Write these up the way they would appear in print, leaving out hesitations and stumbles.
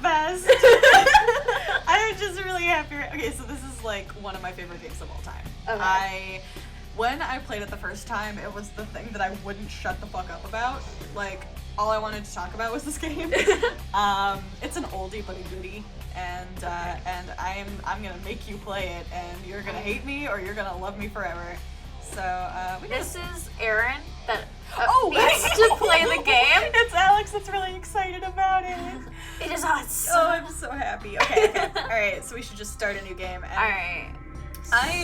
best. I'm just really happy. Okay, so this is like one of my favorite games of all time. Okay. When I played it the first time, it was the thing that I wouldn't shut the fuck up about. Like, all I wanted to talk about was this game. It's an oldie but a goodie, and I'm gonna make you play it, and you're gonna hate me or you're gonna love me forever. So this is Erin that Oh, needs to play the game. It's Alex that's really excited about it. It is us. Oh, I'm so happy. Okay. All right, so we should just start a new game. And All right.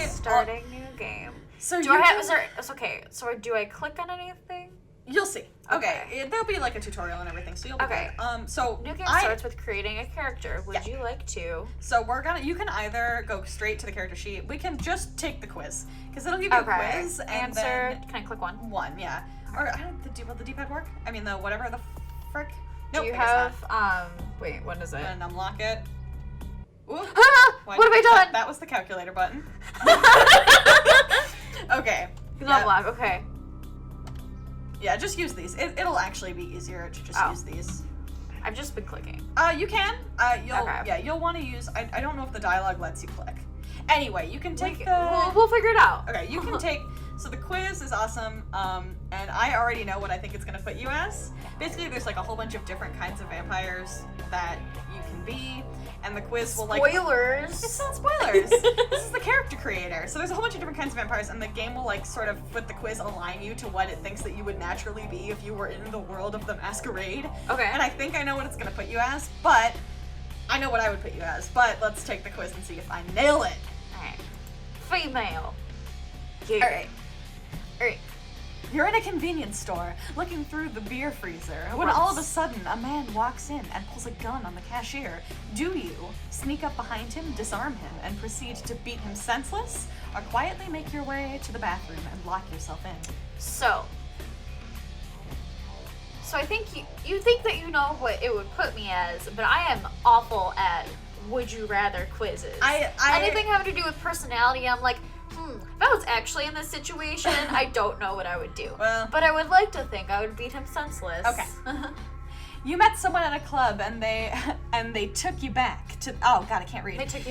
Starting new game. So do I have? Is there? It's okay. So do I click on anything? You'll see. Okay. There'll be like a tutorial and everything, so you'll be okay. good. So new game starts with creating a character. Would you like to? So you can either go straight to the character sheet. We can just take the quiz because it'll give you a quiz. And answer. Can I click one? One, yeah. Or I don't. Will the D-pad work? I mean the whatever the frick. Nope, do you have wait, what is it? And unlock it. Ooh. What have I done? That was the calculator button. Okay. Unlock. Okay. Yeah, just use these. It'll actually be easier to just use these. I've just been clicking. You can. You'll want to use. I don't know if the dialogue lets you click. Anyway, you can take We'll figure it out. Okay, you can take. So the quiz is awesome, and I already know what I think it's gonna put you as. Basically, there's like a whole bunch of different kinds of vampires that you can be, and the quiz will like. Spoilers. It's not spoilers. This is the character creator. So there's a whole bunch of different kinds of vampires, and the game will like sort of with the quiz align you to what it thinks that you would naturally be if you were in the world of the Masquerade. Okay. And I think I know what it's gonna put you as, but I know what I would put you as. But let's take the quiz and see if I nail it. Alright. Female. Yeah. Alright. You're in a convenience store, looking through the beer freezer, when all of a sudden a man walks in and pulls a gun on the cashier. Do you sneak up behind him, disarm him, and proceed to beat him senseless, or quietly make your way to the bathroom and lock yourself in? So I think you think that you know what it would put me as, but I am awful at would you rather quizzes. Anything having to do with personality, I'm like, if I was actually in this situation, I don't know what I would do. Well, but I would like to think I would beat him senseless. Okay. You met someone at a club and they took you back to I can't read. They took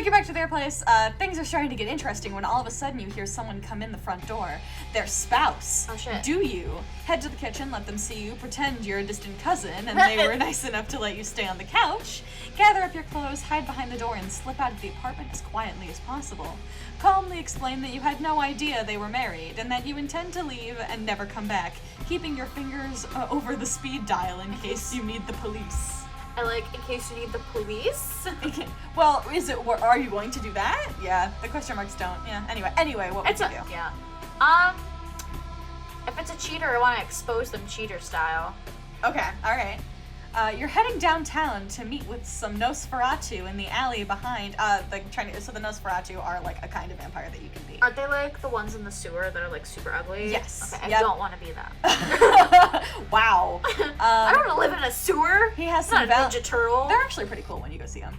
you back to their place. Things are starting to get interesting when all of a sudden you hear someone come in the front door. Their spouse. Oh shit. Do you head to the kitchen, let them see you, pretend you're a distant cousin, and they were nice enough to let you stay on the couch, gather up your clothes, hide behind the door, and slip out of the apartment as quietly as possible. Calmly explain that you had no idea they were married and that you intend to leave and never come back, keeping your fingers over the speed dial in case you need the police. I like, in case you need the police? Well, are you going to do that? Yeah, the question marks don't. Yeah, anyway, what would you do? Yeah. If it's a cheater, I want to expose them cheater style. Okay, alright. You're heading downtown to meet with some Nosferatu in the alley behind, so the Nosferatu are like a kind of vampire that you can be. Aren't they like the ones in the sewer that are like super ugly? Yes. Okay, I don't want to be that. Wow. I don't want to live in a sewer. He has some Ninja Turtle. They're actually pretty cool when you go see them.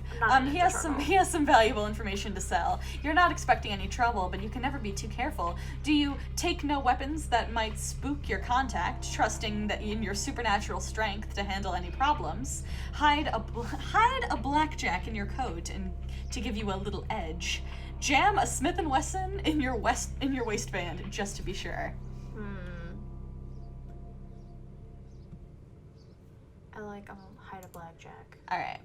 He has some valuable information to sell. You're not expecting any trouble, but you can never be too careful. Do you take no weapons that might spook your contact, trusting that in your supernatural strength to handle any problems? Hide a blackjack in your coat and to give you a little edge. Jam a Smith & Wesson in your waistband just to be sure. Hide a blackjack. All right.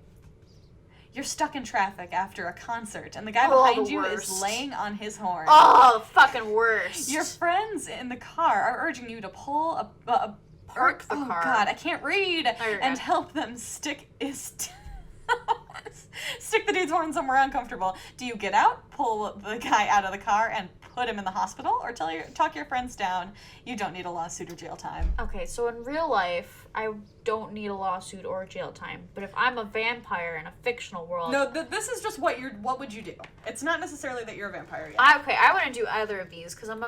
You're stuck in traffic after a concert, and the guy behind you is laying on his horn. Oh, fucking worst. Your friends in the car are urging you to pull park the car. Oh God, I can't read. And help them stick the dude's horn somewhere uncomfortable. Do you get out, pull the guy out of the car, and put him in the hospital, or talk your friends down? You don't need a lawsuit or jail time. Okay, so in real life, I don't need a lawsuit or jail time. But if I'm a vampire in a fictional world... No, this is just what would you do? It's not necessarily that you're a vampire yet. I wouldn't do either of these, because I'm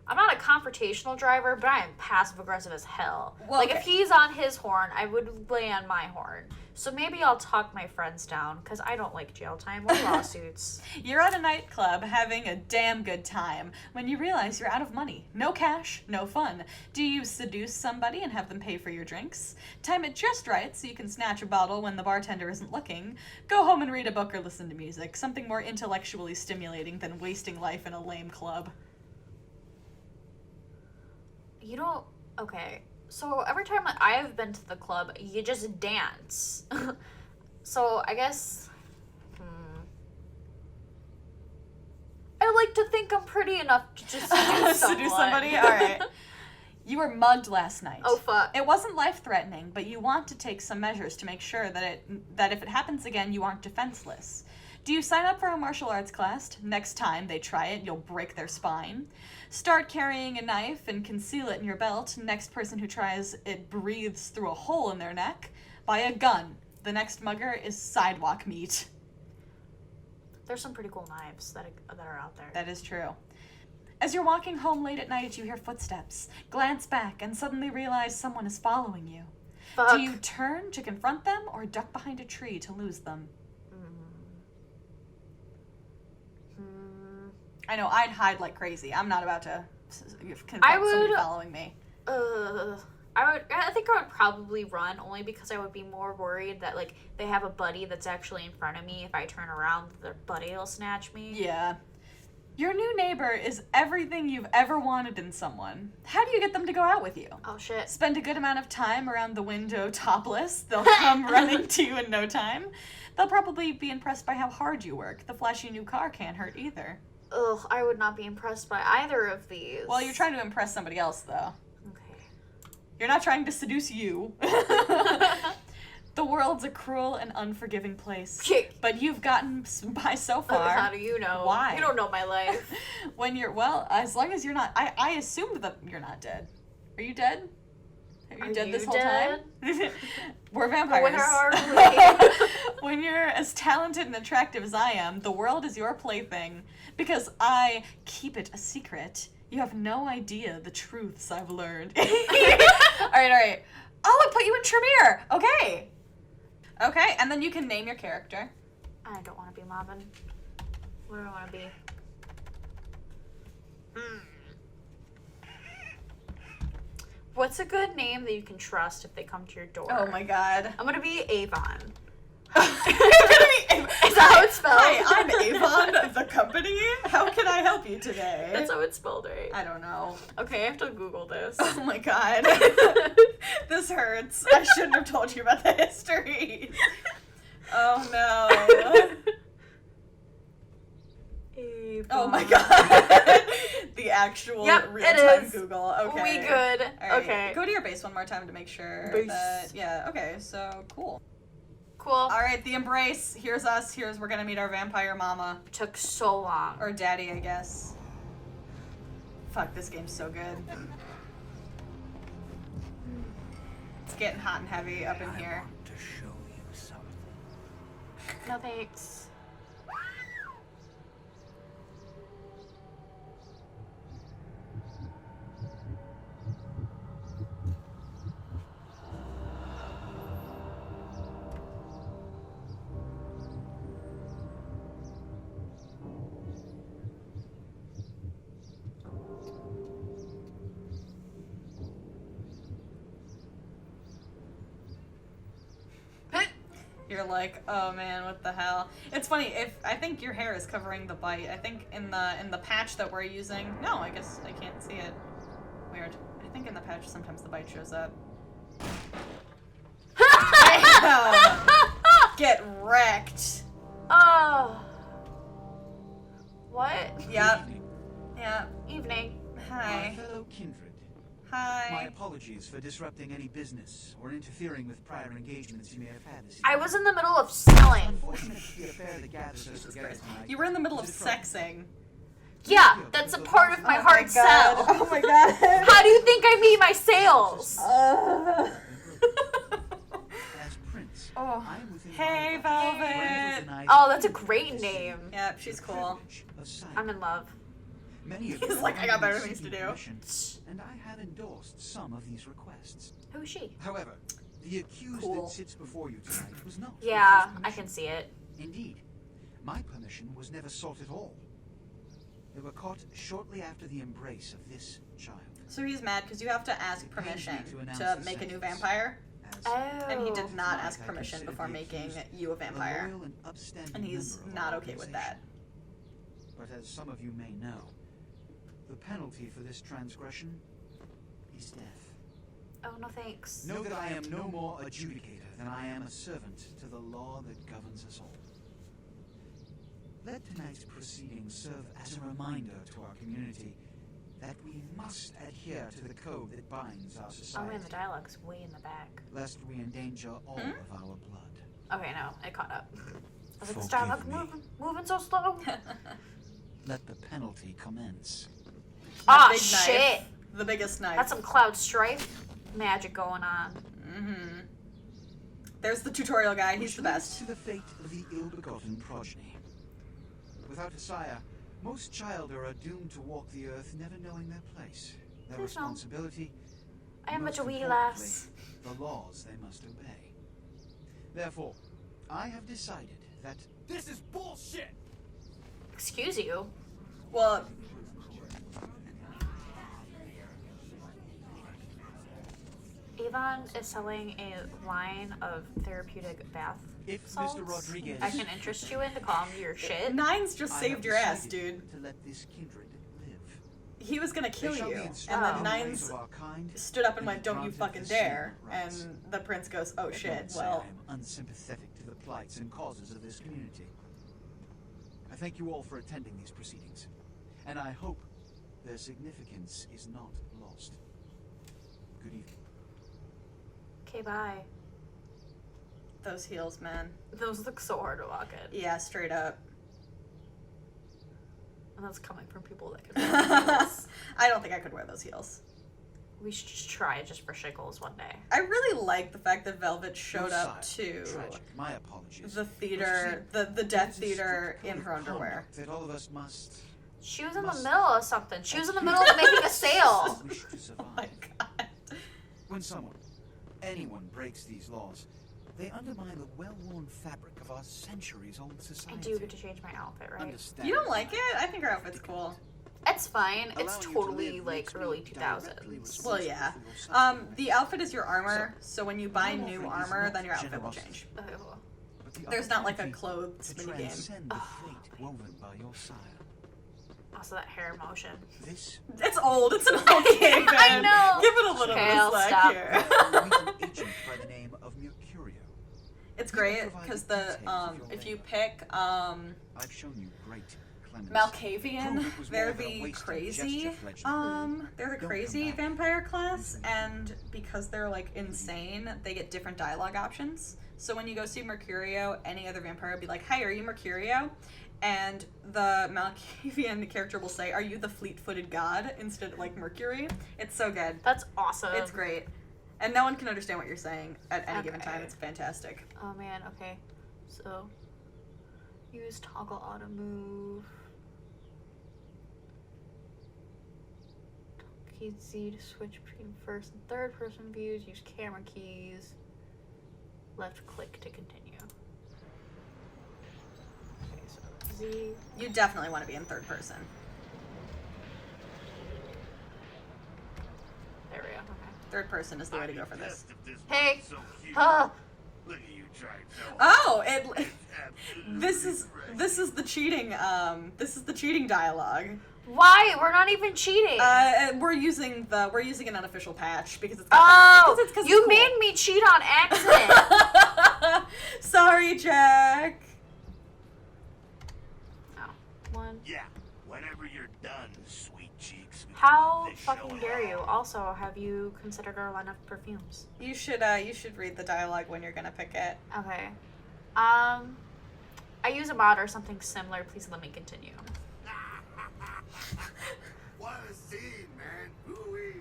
I'm not a confrontational driver, but I am passive-aggressive as hell. Well, if he's on his horn, I would lay on my horn. So maybe I'll talk my friends down, because I don't like jail time or lawsuits. You're at a nightclub having a damn good time when you realize you're out of money. No cash, no fun. Do you seduce somebody and have them pay for your drinks? Time it just right so you can snatch a bottle when the bartender isn't looking? Go home and read a book or listen to music, something more intellectually stimulating than wasting life in a lame club. You don't... Okay. So every time that I have been to the club, you just dance. So I guess... I like to think I'm pretty enough to just seduce someone. Seduce somebody? Alright. You were mugged last night. Oh, fuck. It wasn't life-threatening, but you want to take some measures to make sure that if it happens again, you aren't defenseless. Do you sign up for a martial arts class? Next time they try it, you'll break their spine. Start carrying a knife and conceal it in your belt. Next person who tries it breathes through a hole in their neck. Buy a gun. The next mugger is sidewalk meat. There's some pretty cool knives that are out there. That is true. As you're walking home late at night, you hear footsteps. Glance back and suddenly realize someone is following you. Fuck. Do you turn to confront them or duck behind a tree to lose them? I know, I'd hide like crazy. I'm not about to confront somebody following me. I think I would probably run, only because I would be more worried that, like, they have a buddy that's actually in front of me. If I turn around, their buddy will snatch me. Yeah. Your new neighbor is everything you've ever wanted in someone. How do you get them to go out with you? Oh, shit. Spend a good amount of time around the window topless. They'll come running to you in no time. They'll probably be impressed by how hard you work. The flashy new car can't hurt either. Ugh, I would not be impressed by either of these. Well, you're trying to impress somebody else, though. Okay. You're not trying to seduce you. The world's a cruel and unforgiving place. But you've gotten by so far. How do you know? Why? You don't know my life. Well, as long as you're not... I assumed that you're not dead. Are you dead? Are you dead this whole time? We're vampires. Where are we? When you're as talented and attractive as I am, the world is your plaything. Because I keep it a secret. You have no idea the truths I've learned. All right. Oh, it put you in Tremere. Okay, and then you can name your character. I don't want to be Marvin. What do I want to be? What's a good name that you can trust if they come to your door? Oh my god. I'm gonna be Avon. You're gonna be Avon. Is that how it's spelled? Hi, I'm Avon, the company. How can I help you today? That's how it's spelled, right? I don't know. Okay, I have to Google this. Oh my god. This hurts. I shouldn't have told you about the history. Oh no. Avon. Oh my god. The actual real-time Google. Okay. We good. Right. Okay. Go to your base one more time to make sure Base. that... Yeah, okay, so cool. Cool. Alright, the embrace. Here's us. We're gonna meet our vampire mama. Took so long. Or daddy, I guess. Fuck, this game's so good. It's getting hot and heavy up in here. I want to show you something. No thanks. You're like, oh man, what the hell? It's funny, I think your hair is covering the bite. I think in the patch that we're using. No, I guess I can't see it. Weird. I think in the patch sometimes the bite shows up. Damn. Get wrecked. Oh. What? Yep. Yeah. Evening. Hi. My fellow kindred. My Hi. apologies for disrupting any business or interfering with prior engagements you may have had this I evening. was in the middle of selling. Unfortunate the affair that gathers us together tonight. You were in the middle of is a trouble. sexing. Yeah, that's a part of my hard sell. Oh my god. How do you think I meet my sales? As Prince, Oh. I am within Hey, my rights Velvet. to deny Oh, that's a you great this name. Yep, she's the cool. privilege of signing. I'm in love. Many of He's you like, I got better seeking things to do. permission, and I have endorsed some of these requests. Who is she? However, The accused Cool. that sits before you tonight was not. Yeah, with his I can permission. see it. Indeed, my permission was never sought at all. They were caught shortly after the embrace of this child. So he's mad because you have to ask It pains me permission to announce to the make a new sentence. vampire. As Oh. And he did not Tonight, ask I permission consider before the making accused you a vampire. loyal and upstanding And he's member of not our okay with that. organization. But as some of you may know, the penalty for this transgression is death. Oh, no thanks. Know that I am no more adjudicator than I am a servant to the law that governs us all. Let tonight's proceedings serve as a reminder to our community that we must adhere to the code that binds our Oh society, man, the dialogue's way in the back. lest we endanger all of our blood. Okay, no, it caught up. I was like, this Forgive dialogue me. moving so slow. Let the penalty commence. Ah, Big shit. knife. The biggest knife. That's some Cloud Strife magic going on. Mm-hmm. There's the tutorial guy. He's Which the leads best. to the fate of the ill-begotten progeny. Without a sire, most child are doomed to walk the earth never knowing their place, their Please no. responsibility, I am and but a most wee importantly, lass. the laws they must obey. Therefore, I have decided that This is bullshit! Excuse you. Well, Avon is selling a line of therapeutic bath if salts. Mr. Rodriguez, I can interest you in to calm your shit. Nines just I saved have your ass, decided dude. to let this kindred live. He was gonna kill They shall you, be and instructed then in the ways Nines of our kind, stood up and and went, be "Don't you granted fucking the dare!" same rights. And the prince goes, "Oh Let no shit, one say well." I am unsympathetic to the plights and causes of this community. I thank you all for attending these proceedings, and I hope their significance is not lost. Good evening. Okay, bye. Those heels, man. Those look so hard to walk in. Yeah, straight up. And that's coming from people that can wear heels. I don't think I could wear those heels. We should just try it just for shickles one day. I really like the fact that Velvet showed No up sire. to Tragic. My apologies. the But theater, you the see, Death there is a Theater strict code in of her underwear. conduct that all of us must She was in the Must- middle of something. She was in the middle of making a sale. wish to survive. Oh my god. When someone, anyone breaks these laws, they undermine the well-worn fabric of our centuries-old I society. do get to change my outfit, right? Understand You don't like my it? I think her outfit's cool. It's fine. It's allowing you to totally live like makes me early directly 2000s. responsible Well, yeah. for your suffering. The outfit is your armor, so when you buy I'm new offering armor, this then your not outfit will generosity, change. Oh. but the There's not like a opportunity clothes to minigame. transcend the fate woven by your sire. Also, that hair motion. This It's old. It's an old game, man. I know. Give it a little Okay, bit I'll of slack stop. here. will meet an agent by the name of Mercurio. It's You great provide because the the details of your if you labor. pick I've shown you great clemency. Malkavian, Prove it was they're more than a the wasted crazy gesture, Fletcher. they're the Don't crazy come back. vampire class, and because they're like insane, they get different dialogue options. So when you go see Mercurio, any other vampire will be like, "Hi, are you Mercurio?" And the Malkavian character will say, "Are you the fleet-footed god?" instead of like Mercury. It's so good. That's awesome. It's great. And no one can understand what you're saying at any given Okay. time. It's fantastic. Oh man, okay. So, use toggle auto move. Key Z to switch between first and third person views. Use camera keys. Left click to continue. Okay, so Z. You definitely want to be in third person. There we go. Okay. Third person is the way to go for this. Hey. Huh. Look at you trying so Oh, hard. this is the cheating dialogue. Why? We're not even cheating. We're using an unofficial patch because it's Oh, because you it's cool. made me cheat on accident. Sorry, Jack. Oh, one. Yeah, whenever you're done, sweet cheeks. we can How do this fucking show dare you? along. Also, have you considered our line of perfumes? You should read the dialogue when you're gonna pick it. Okay. I use a mod or something similar. Please let me continue. What a scene, man. Ooh-wee.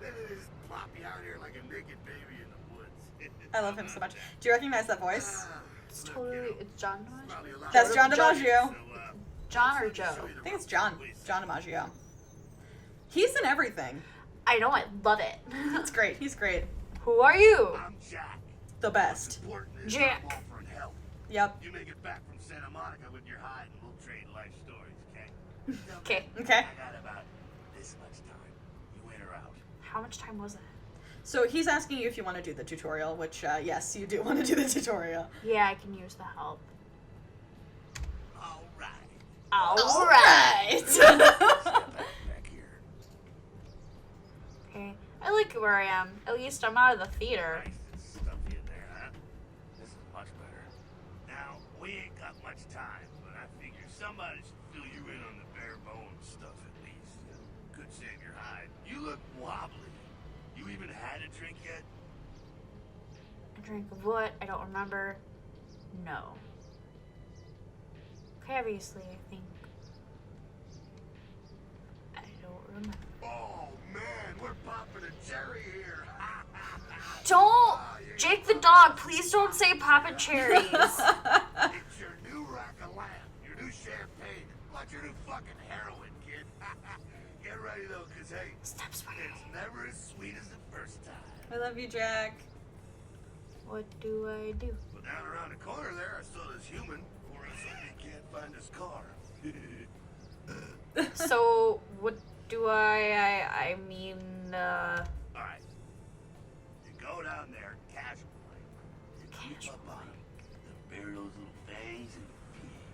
They just plop you out here like a naked baby in the woods. I love him so much. Do you recognize that voice? It's totally. It's John DiMaggio. Probably a lot That's of- John DiMaggio. So, John or Joe? I think it's John DiMaggio. He's in everything. I know. I love it. It's great. He's great. Who are you? I'm Jack. The best. What's important is Jack. I'm offering help. Yep. You make it back from Santa Monica with your hide and we'll trade life stories, okay? Okay. Okay. I got about this much time. You in or out? How much time was it? So he's asking you if you want to do the tutorial, which, yes, you do want to do the tutorial. Yeah, I can use the help. All right. All right. Back here. Okay. I like where I am. At least I'm out of the theater. Nice and stuffy in there, huh? This is much better. Now, we ain't got much time, but I figure somebody should fill you in on the bare bones stuff at least. Could save your hide. You look wobbly. You even had a drink yet? A drink of what? I don't remember. No. Okay, obviously, I think. I don't remember. Oh man, we're popping a cherry here. Don't! Jake the dog, please don't say poppin' cherries. It's your new rack of lamb, your new champagne, like your new fucking heroin, kid. Get ready though, cause hey, Stop swearing. it's never as sweet as the first time. I love you, Jack. What do I do? Well, down around the corner there, I saw this human, or else I can't find his car. So, what do I mean, Alright. You go down there casually. You creep up on him. You bury those little fangs and feed.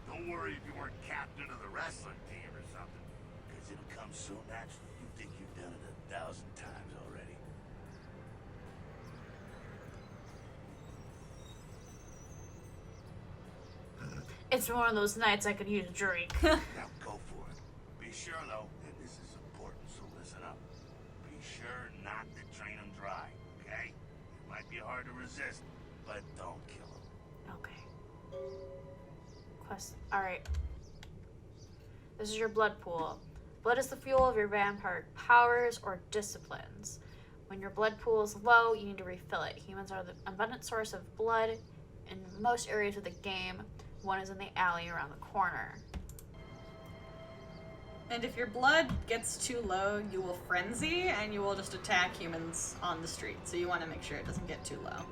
Don't worry if you weren't captain of the wrestling team or something, because it'll come so natural you think you've done it 1,000 times already. it's one of those nights I could use a drink. Now go for it. Be sure though, and this is important, so listen up. Be sure not to drain them dry, okay? It might be hard to resist, but don't kill them. Okay. Quest. Alright. This is your blood pool. Blood is the fuel of your vampire powers or disciplines. When your blood pool is low, you need to refill it. Humans are the abundant source of blood in most areas of the game. One is in the alley around the corner. And if your blood gets too low, you will frenzy and you will just attack humans on the street. So you want to make sure it doesn't get too low.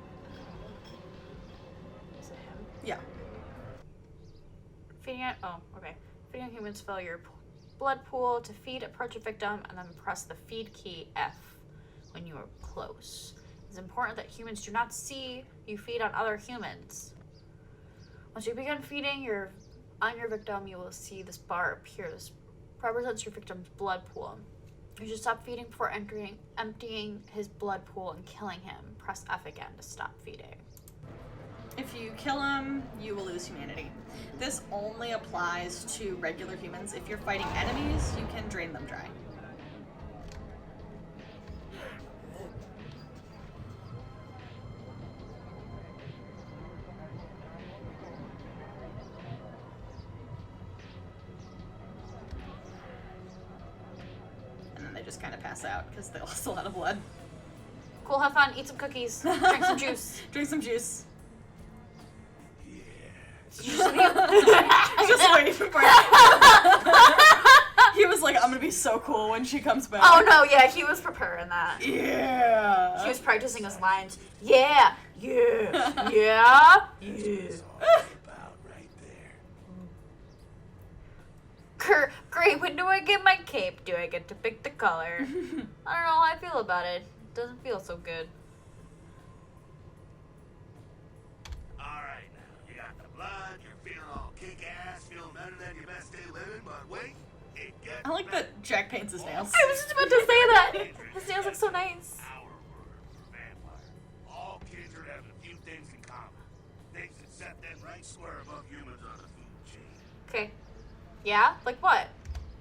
Is it him? Yeah. Feeding it. Oh, okay. Feeding humans fill your blood pool. To feed, approach a victim and then press the feed key F when you are close. It's important that humans do not see you feed on other humans. Once you begin feeding on your victim, you will see this bar appear. This represents your victim's blood pool. You should stop feeding before emptying his blood pool and killing him. Press F again to stop feeding. If you kill him, you will lose humanity. This only applies to regular humans. If you're fighting enemies, you can drain them dry. And then they just kind of pass out because they lost a lot of blood. Cool, have fun, eat some cookies, drink some juice. Drink some juice. Did you see him? Just waiting for it. He was like, I'm gonna be so cool when she comes back. Oh no, yeah, he was preparing that. Yeah. He was practicing his lines. Yeah, yeah, yeah, yeah. About right there. Great, when do I get my cape? Do I get to pick the color? I don't know how I feel about it. It doesn't feel so good. Alright now, you got the blood, you're feeling all kick-ass, feeling better than your best day living, but wait, it gets I like that Jack paints his nails. I was just about to say that. His nails look so nice. Our word for vampire. All kindred have a few things in common. Things that set them right square above humans on the food chain. Okay. Yeah? Like what?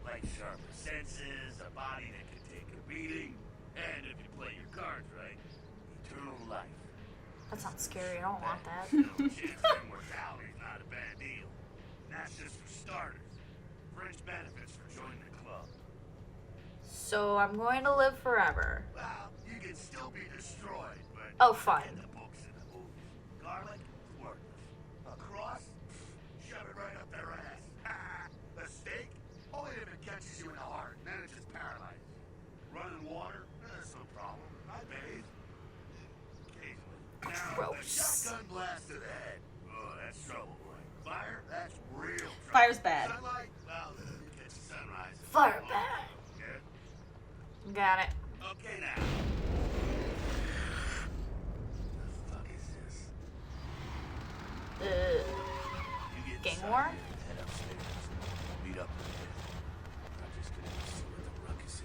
Like sharper senses, a body that can take a beating, and if you play your cards right, eternal life. That sounds scary. I don't want that. You know, chance for immortality's not a bad deal. And that's just for starters. Fringe benefits for joining the club. So I'm going to live forever. Well, you can still be destroyed, but Oh, fine. in the books and the movies. Garlic, worthless. A cross, shove it right up their ass. A steak, only if it catches you in the heart, then it just paralyzes. Running water, that's no problem. I bathe. Fire's bad. Sunlight? Well, it's sunrise. Fire bad. Good. Got it. Okay, now. The fuck is this? You get Gang inside war? here and head upstairs. Meet up with me. I'm just gonna see what the ruckus is.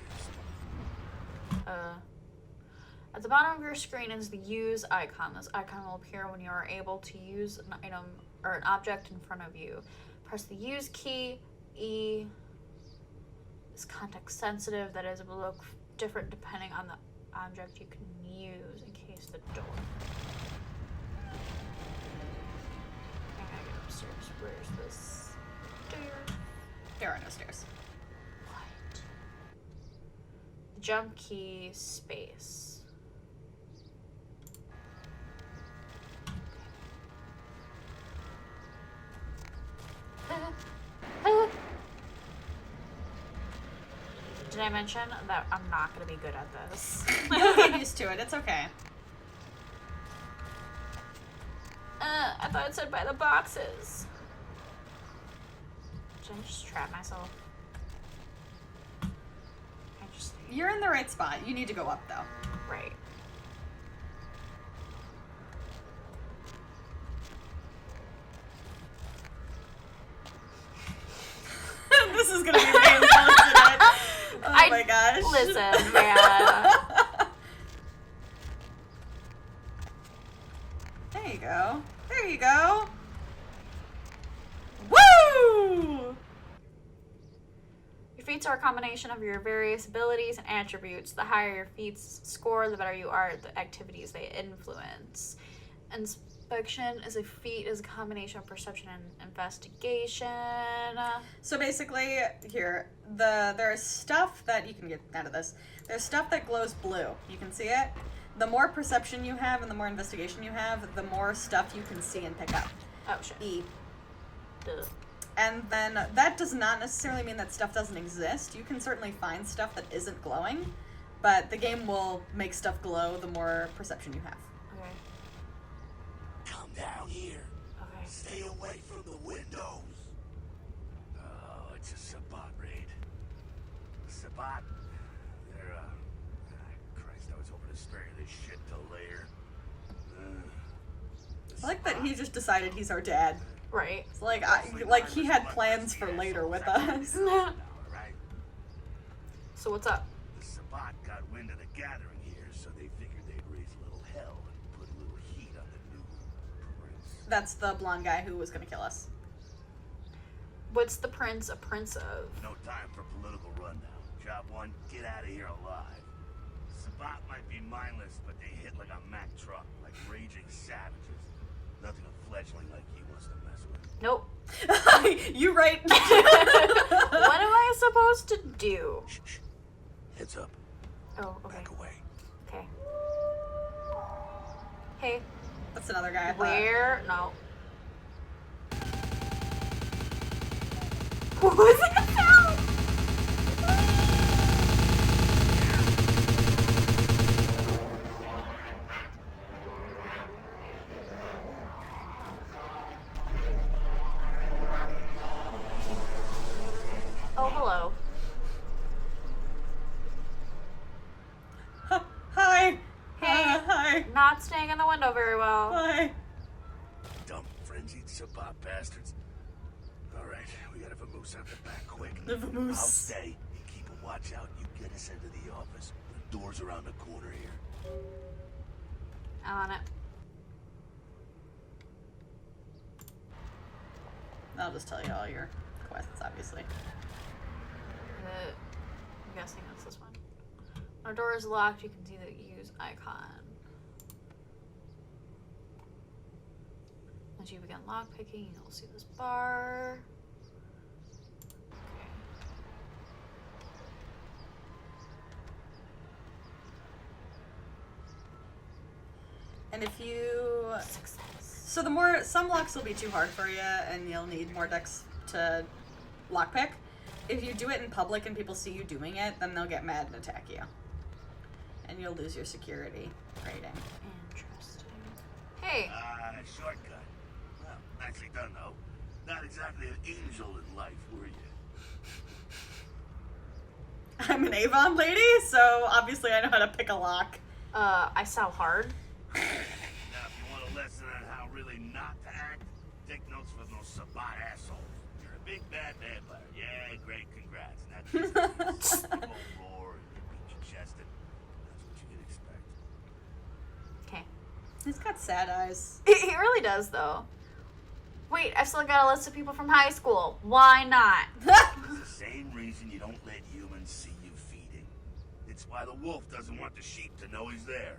At the bottom of your screen is the use icon. This icon will appear when you are able to use an item or an object in front of you. Press the use key. E is context sensitive. That is, it will look different depending on the object you can use in case the door. I gotta get upstairs. Where's this stairs? There are no stairs. What? Jump key space. Did I mention that I'm not going to be good at this? You'll get used to it. It's okay. I thought it said by the boxes. Did I just trap myself? You're in the right spot. You need to go up, though. Right. This is gonna be painful, isn't it? Oh my gosh. Listen, man. There you go. There you go. Woo! Your feats are a combination of your various abilities and attributes. The higher your feats score, the better you are at the activities they influence. Inspection is a feat, is a combination of perception and investigation. So basically, here, there's stuff that you can get out of this. There's stuff that glows blue. You can see it. The more perception you have and the more investigation you have, the more stuff you can see and pick up. Oh, shit. E. Duh. And then that does not necessarily mean that stuff doesn't exist. You can certainly find stuff that isn't glowing, but the game will make stuff glow the more perception you have. Okay. Come down here. Okay. Stay away from the windows. Oh, it's a Sabbat raid. Sabbat? They're, Christ, I was hoping to spare you this shit till later. I like that he just decided he's our dad. Right. It's like he had plans for later with us. Right? So what's up? The Sabbat got wind of the gathering here, so they figured they'd raise a little hell and put a little heat on the new prince. That's the blonde guy who was gonna kill us. What's the prince a prince of? No time for political rundown. Job one, get out of here alive. Sabbat might be mindless, but they hit like a Mack truck, like raging savages. Nothing a fledgling like you wants to mess with. Nope. You right. What am I supposed to do? Shh, shh. Heads up. Oh, okay. Back away. Okay. Hey, That's another guy. I thought. where? No. What was that sound? Oh, hello. Hi. Hey. Hi. Not staying in the window very well. Hi. Dumb frenzied Sabbat bastards. Alright, we gotta vamoose out the back quick. The vamoose. I'll stay and keep a watch out. You get us into the office. The door's around the corner here. On it. I'll just tell you all your quests, obviously. I'm guessing it's this one. When a door is locked, you can see the use icon. As you begin lockpicking, you'll see this bar. Okay. And if you... Success. So some locks will be too hard for you, and you'll need more decks to lockpick. If you do it in public and people see you doing it, then they'll get mad and attack you. And you'll lose your security rating. Interesting. Hey. Shortcut. Well, nicely done, though. Not exactly an angel in life, were you? I'm an Avon lady, so obviously I know how to pick a lock. I sell hard. Now, if you want a lesson on how really not to act, take notes from those Sabat assholes. You're a big bad vampire. Yeah, great, congrats. That's you won't roar and you beat your chest, and that's what you can expect. Okay. He's got sad eyes. He really does, though. Wait, I've still got a list of people from high school. Why not? It's the same reason you don't let humans see you feeding. It's why the wolf doesn't want the sheep to know he's there.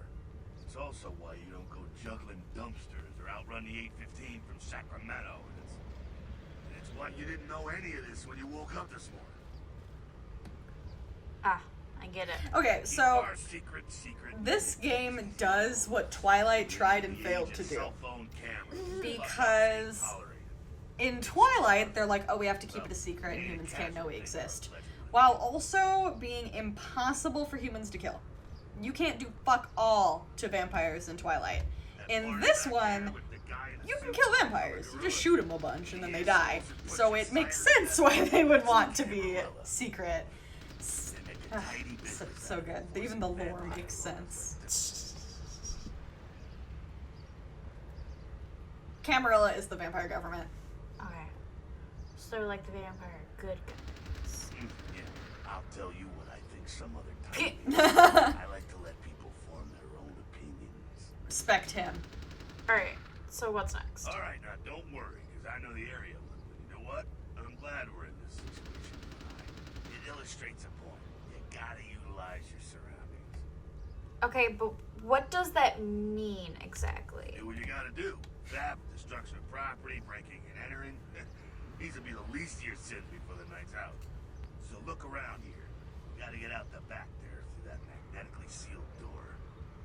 It's also why you don't go juggling dumpsters or outrun the 815 from Sacramento. And it's why you didn't know any of this when you woke up this morning. Ah, I get it. Okay, Keep so our secret. this game does what Twilight tried and failed to do. Cell phone cameras. Because Tolerate it. in Twilight, they're like, oh, we have to keep it a secret and humans can't know we exist. While also being impossible for humans to kill. You can't do fuck all to vampires in Twilight. In this one, you can kill vampires. You just shoot them a bunch and then they die. So it makes sense why they would want to be secret. So good. Even the lore makes sense. Camarilla is the vampire government. Okay. So they're like the vampire good guys. Yeah, I'll tell you what I think some other time. I like to let people form their own opinions. Respect him. Alright, so what's next? All right, now don't worry, because I know the area. You know what? I'm glad we're in this situation. It illustrates a point. You gotta utilize your surroundings. Okay, but what does that mean exactly? Do what you gotta do. Theft, destruction of property, breaking and entering. These will be the least of your sins before the night's out. So look around here. You gotta get out the back there through that magnetically sealed door.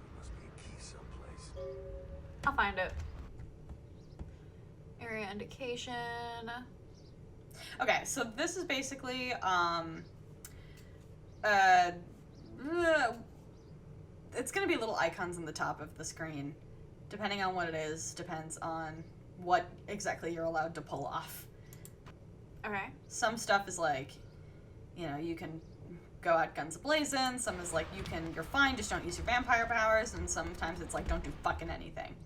There must be a key someplace. I'll find it. Area indication. Okay, so this is basically, it's gonna be little icons on the top of the screen. Depending on what it is, depends on what exactly you're allowed to pull off. Okay. Some stuff is like, you know, you can go out guns a-blazing. Some is like, you're fine, just don't use your vampire powers. And sometimes it's like, don't do fucking anything.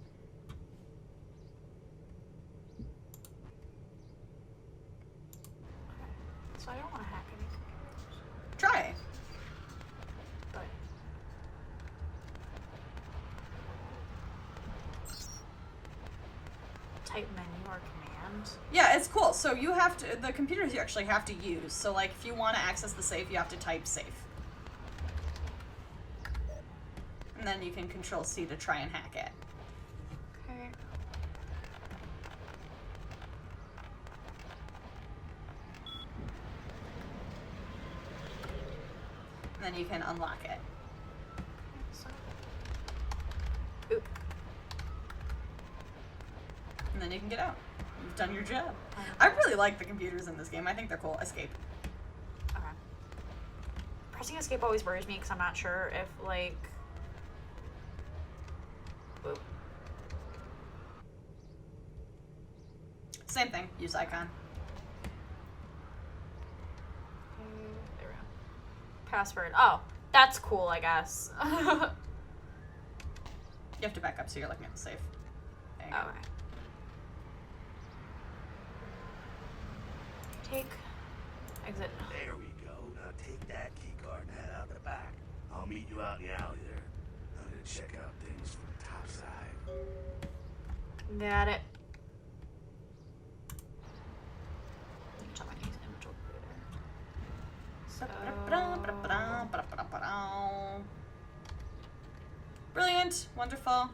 So I don't want to hack anything. Try. But type menu or command. Yeah, it's cool. So you have to, the computers you actually have to use. So like, if you want to access the safe, you have to type safe. And then you can Control C to try and hack it. Okay. And then you can unlock it. So. Oop. And then you can get out. You've done your job. I really like the computers in this game. I think they're cool. Escape. Okay. Pressing escape always worries me because I'm not sure if like. Oop. Same thing. Use icon. There we go. Password. Oh, that's cool, I guess. You have to back up so you're looking at the safe. There you go. Okay. Take. Exit. There we go. Now take that key card and head out the back. I'll meet you out in the alley there. I'm gonna check out things from the top side. Got it. You can check my image over there. So. Brilliant. Wonderful.